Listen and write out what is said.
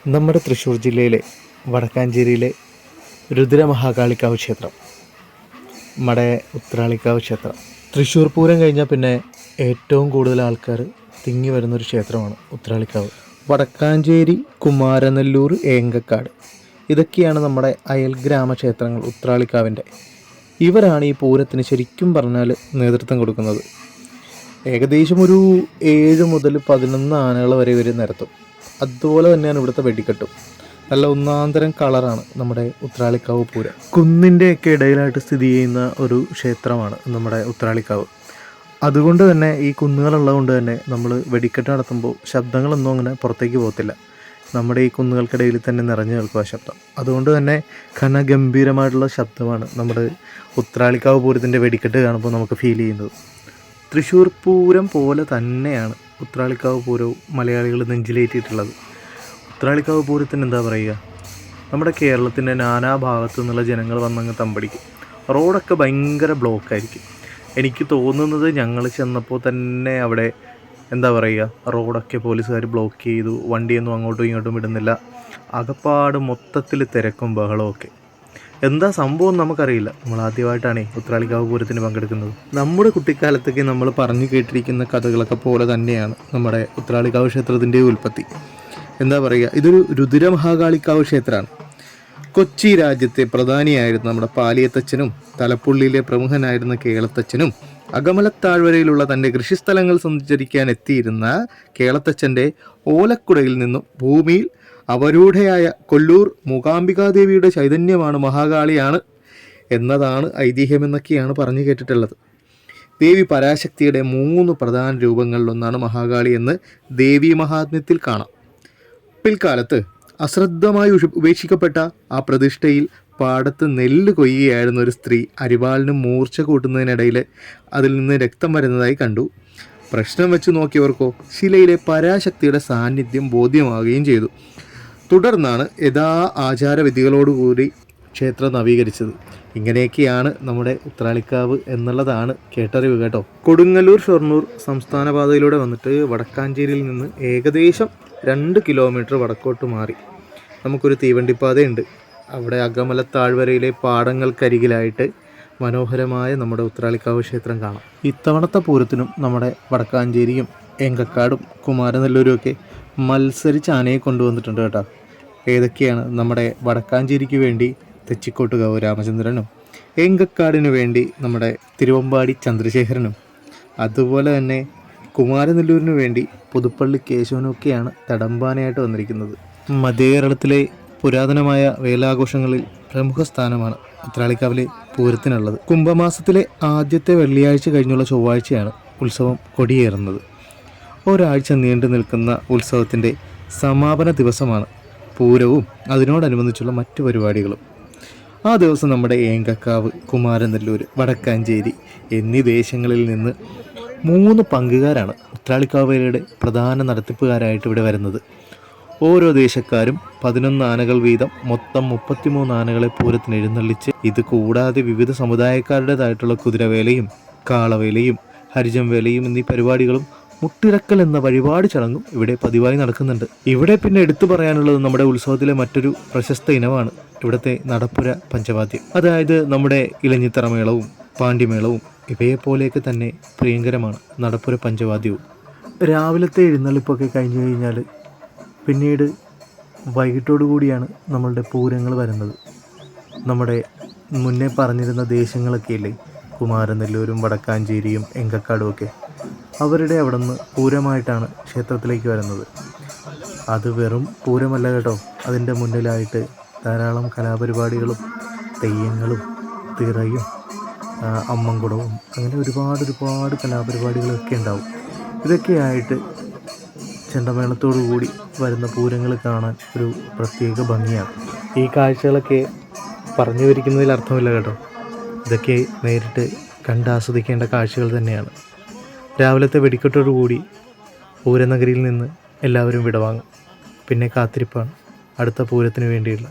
നമ്മുടെ തൃശ്ശൂർ ജില്ലയിലെ വടക്കാഞ്ചേരിയിലെ രുദ്രമഹാകാളിക്കാവ് ക്ഷേത്രം, നമ്മുടെ ഉത്രാളിക്കാവ് ക്ഷേത്രം. തൃശ്ശൂർ പൂരം കഴിഞ്ഞാൽ പിന്നെ ഏറ്റവും കൂടുതൽ ആൾക്കാർ തിങ്ങി വരുന്നൊരു ക്ഷേത്രമാണ് ഉത്രാളിക്കാവ്. വടക്കാഞ്ചേരി, കുമാരനെല്ലൂർ, ഏങ്കക്കാട് ഇതൊക്കെയാണ് നമ്മുടെ അയൽ ഗ്രാമക്ഷേത്രങ്ങൾ ഉത്രാളിക്കാവിൻ്റെ. ഇവരാണ് ഈ പൂരത്തിന് ശരിക്കും പറഞ്ഞാൽ നേതൃത്വം കൊടുക്കുന്നത്. ഏകദേശം ഒരു 7 മുതൽ 11 ആനകൾ വരെ ഇവർ നിരത്തും. അതുപോലെ തന്നെയാണ് ഇവിടുത്തെ വെടിക്കെട്ടും. നല്ല ഒന്നാന്തരം കളറാണ് നമ്മുടെ ഉത്രാളിക്കാവ് പൂരം. കുന്നിൻ്റെയൊക്കെ ഇടയിലായിട്ട് സ്ഥിതി ചെയ്യുന്ന ഒരു ക്ഷേത്രമാണ് നമ്മുടെ ഉത്രാളിക്കാവ്. അതുകൊണ്ട് തന്നെ ഈ കുന്നുകളുള്ളത് കൊണ്ട് തന്നെ നമ്മൾ വെടിക്കെട്ട് നടത്തുമ്പോൾ ശബ്ദങ്ങളൊന്നും അങ്ങനെ പുറത്തേക്ക് പോകത്തില്ല. നമ്മുടെ ഈ കുന്നുകൾക്കിടയിൽ തന്നെ നിറഞ്ഞു നിൽക്കുക ശബ്ദം. അതുകൊണ്ട് തന്നെ ഘനഗംഭീരമായിട്ടുള്ള ശബ്ദമാണ് നമ്മുടെ ഉത്രാളിക്കാവ് പൂരത്തിൻ്റെ വെടിക്കെട്ട് കാണുമ്പോൾ നമുക്ക് ഫീൽ ചെയ്യുന്നത്. തൃശ്ശൂർ പൂരം പോലെ തന്നെയാണ് ഉത്രാളിക്കാവ് പൂരവും മലയാളികൾ നെഞ്ചിലേറ്റിയിട്ടുള്ളത്. ഉത്രാളിക്കാവ് പൂരത്തിന് എന്താ പറയുക, നമ്മുടെ കേരളത്തിൻ്റെ നാനാഭാഗത്തു നിന്നുള്ള ജനങ്ങൾ വന്നങ്ങ് തമ്പടിക്കും. റോഡൊക്കെ ഭയങ്കര ബ്ലോക്കായിരിക്കും. എനിക്ക് തോന്നുന്നത് ഞങ്ങൾ ചെന്നപ്പോൾ തന്നെ അവിടെ എന്താ പറയുക, റോഡൊക്കെ പോലീസുകാർ ബ്ലോക്ക് ചെയ്തു, വണ്ടിയൊന്നും അങ്ങോട്ടും ഇങ്ങോട്ടും വിടുന്നില്ല. അകപ്പാട് മൊത്തത്തിൽ തിരക്കും ബഹളമൊക്കെ. എന്താ സംഭവം നമുക്കറിയില്ല. നമ്മൾ ആദ്യമായിട്ടാണ് ഉത്രാളിക്കാവ് പൂരത്തിന് പങ്കെടുക്കുന്നത്. നമ്മുടെ കുട്ടിക്കാലത്തൊക്കെ നമ്മൾ പറഞ്ഞു കേട്ടിരിക്കുന്ന കഥകളൊക്കെ പോലെ തന്നെയാണ് നമ്മുടെ ഉത്രാളിക്കാവ് ക്ഷേത്രത്തിൻ്റെ ഉൽപ്പത്തി. എന്താ പറയുക, ഇതൊരു രുദ്രമഹാകാളിക്കാവ് ക്ഷേത്രമാണ്. കൊച്ചി രാജ്യത്തെ പ്രധാനിയായിരുന്ന നമ്മുടെ പാലിയത്തച്ഛനും തലപ്പുള്ളിയിലെ പ്രമുഖനായിരുന്ന കേളത്തച്ഛനും അകമലത്താഴ്വരയിലുള്ള തൻ്റെ കൃഷിസ്ഥലങ്ങൾ സഞ്ചരിക്കാൻ എത്തിയിരുന്ന കേളത്തച്ഛൻ്റെ ഓലക്കുടയിൽ നിന്നും ഭൂമിയിൽ അവരൂഢയായ കൊല്ലൂർ മൂകാംബികാദേവിയുടെ ചൈതന്യമാണ് മഹാകാളിയാണ് എന്നതാണ് ഐതിഹ്യമെന്നൊക്കെയാണ് പറഞ്ഞു കേട്ടിട്ടുള്ളത്. ദേവി പരാശക്തിയുടെ 3 പ്രധാന രൂപങ്ങളിലൊന്നാണ് മഹാകാളി എന്ന് ദേവീ മഹാത്മ്യത്തിൽ കാണാം. പിൽക്കാലത്ത് അശ്രദ്ധമായി ഉപേക്ഷിക്കപ്പെട്ട ആ പ്രതിഷ്ഠയിൽ പാടത്ത് നെല്ല് കൊയ്യുകയായിരുന്ന ഒരു സ്ത്രീ അരിവാളിന് മൂർച്ച കൂട്ടുന്നതിനിടയിൽ അതിൽ നിന്ന് രക്തം വരുന്നതായി കണ്ടു. പ്രശ്നം വെച്ച് നോക്കിയവർക്കോ ശിലയിലെ പരാശക്തിയുടെ സാന്നിധ്യം ബോധ്യമാവുകയും ചെയ്തു. തുടർന്നാണ് യഥാ ആചാരവിധികളോടുകൂടി ക്ഷേത്രം നവീകരിച്ചത്. ഇങ്ങനെയൊക്കെയാണ് നമ്മുടെ ഉത്രാളിക്കാവ് എന്നുള്ളതാണ് കേട്ടറിവ് കേട്ടോ. കൊടുങ്ങല്ലൂർ ഷൊർണൂർ സംസ്ഥാന പാതയിലൂടെ വന്നിട്ട് വടക്കാഞ്ചേരിയിൽ നിന്ന് ഏകദേശം 2 കിലോമീറ്റർ വടക്കോട്ട് മാറി നമുക്കൊരു തീവണ്ടിപ്പാതയുണ്ട്. അവിടെ അകമലത്താഴ്വരയിലെ പാടങ്ങൾക്കരികിലായിട്ട് മനോഹരമായ നമ്മുടെ ഉത്രാളിക്കാവ് ക്ഷേത്രം കാണാം. ഇത്തവണത്തെ പൂരത്തിനും നമ്മുടെ വടക്കാഞ്ചേരിയും ഏങ്കക്കാടും കുമാരനെല്ലൂരും ഒക്കെ മത്സരിച്ച് ആനയെ കൊണ്ടുവന്നിട്ടുണ്ട് കേട്ടോ. ഏതൊക്കെയാണ്, നമ്മുടെ വടക്കാഞ്ചേരിക്ക് വേണ്ടി തെച്ചിക്കോട്ടുകാവ് രാമചന്ദ്രനും, ഏങ്കക്കാടിന് വേണ്ടി നമ്മുടെ തിരുവമ്പാടി ചന്ദ്രശേഖരനും, അതുപോലെ തന്നെ കുമാരനെല്ലൂരിന് വേണ്ടി പുതുപ്പള്ളി കേശവനൊക്കെയാണ് തടമ്പാനയായിട്ട് വന്നിരിക്കുന്നത്. മധ്യകേരളത്തിലെ പുരാതനമായ വേലാഘോഷങ്ങളിൽ പ്രമുഖ സ്ഥാനമാണ് ഉത്രാളിക്കാവിലെ പൂരത്തിനുള്ളത്. കുംഭമാസത്തിലെ ആദ്യത്തെ വെള്ളിയാഴ്ച കഴിഞ്ഞുള്ള ചൊവ്വാഴ്ചയാണ് ഉത്സവം കൊടിയേറുന്നത്. ഒരാഴ്ച നീണ്ടു നിൽക്കുന്ന ഉത്സവത്തിൻ്റെ സമാപന ദിവസമാണ് പൂരവും അതിനോടനുബന്ധിച്ചുള്ള മറ്റു പരിപാടികളും. ആ ദിവസം നമ്മുടെ ഏങ്കക്കാവ്, കുമാരനെല്ലൂർ, വടക്കാഞ്ചേരി എന്നീ ദേശങ്ങളിൽ നിന്ന് 3 പങ്കുകാരാണ് ഉത്രാളിക്കാവേലയുടെ പ്രധാന നടത്തിപ്പുകാരായിട്ട് ഇവിടെ വരുന്നത്. ഓരോ ദേശക്കാരും 11 ആനകൾ വീതം മൊത്തം 33 ആനകളെ പൂരത്തിന് എഴുന്നള്ളിച്ച്, ഇത് കൂടാതെ വിവിധ സമുദായക്കാരുടേതായിട്ടുള്ള കുതിരവേലയും കാളവേലയും ഹരിജം വേലയും എന്നീ പരിപാടികളും മുട്ടിറക്കൽ എന്ന വഴിപാട് ചടങ്ങും ഇവിടെ പതിവായി നടക്കുന്നുണ്ട്. ഇവിടെ പിന്നെ എടുത്തു പറയാനുള്ളത് നമ്മുടെ ഉത്സവത്തിലെ മറ്റൊരു പ്രശസ്ത ഇനമാണ് ഇവിടുത്തെ നടപ്പുര പഞ്ചവാദ്യം. അതായത് നമ്മുടെ ഇലഞ്ഞിത്തറമേളവും പാണ്ഡിമേളവും ഇവയെപ്പോലെയൊക്കെ തന്നെ പ്രിയങ്കരമാണ് നടപ്പുര പഞ്ചവാദ്യവും. രാവിലത്തെ എഴുന്നള്ളിപ്പൊക്കെ കഴിഞ്ഞു കഴിഞ്ഞാൽ പിന്നീട് വൈകിട്ടോടു കൂടിയാണ് നമ്മളുടെ പൂരങ്ങൾ വരുന്നത്. നമ്മുടെ മുന്നേ പറഞ്ഞിരുന്ന ദേശങ്ങളൊക്കെ ഇല്ലേ, കുമാരനെല്ലൂരും വടക്കാഞ്ചേരിയും എങ്കക്കാടും ഒക്കെ, അവരുടെ അവിടെ നിന്ന് പൂരമായിട്ടാണ് ക്ഷേത്രത്തിലേക്ക് വരുന്നത്. അത് വെറും പൂരമല്ല കേട്ടോ, അതിൻ്റെ മുന്നിലായിട്ട് ധാരാളം കലാപരിപാടികളും തെയ്യങ്ങളും തിറയും അമ്മൻകുടവും അങ്ങനെ ഒരുപാട് കലാപരിപാടികളൊക്കെ ഉണ്ടാവും. ഇതൊക്കെയായിട്ട് ചെണ്ടമേളത്തോടു കൂടി വരുന്ന പൂരങ്ങൾ കാണാൻ ഒരു പ്രത്യേക ഭംഗിയാണ്. ഈ കാഴ്ചകളൊക്കെ പറഞ്ഞു വിവരിക്കുന്നതിൽ അർത്ഥമില്ല കേട്ടോ. ഇതൊക്കെ നേരിട്ട് കണ്ടാസ്വദിക്കേണ്ട കാഴ്ചകൾ തന്നെയാണ്. രാവിലത്തെ വെടിക്കെട്ടോടുകൂടി പൂരനഗരിയിൽ നിന്ന് എല്ലാവരും വിടവാങ്ങും. പിന്നെ കാത്തിരിപ്പാണ് അടുത്ത പൂരത്തിന് വേണ്ടിയുള്ള.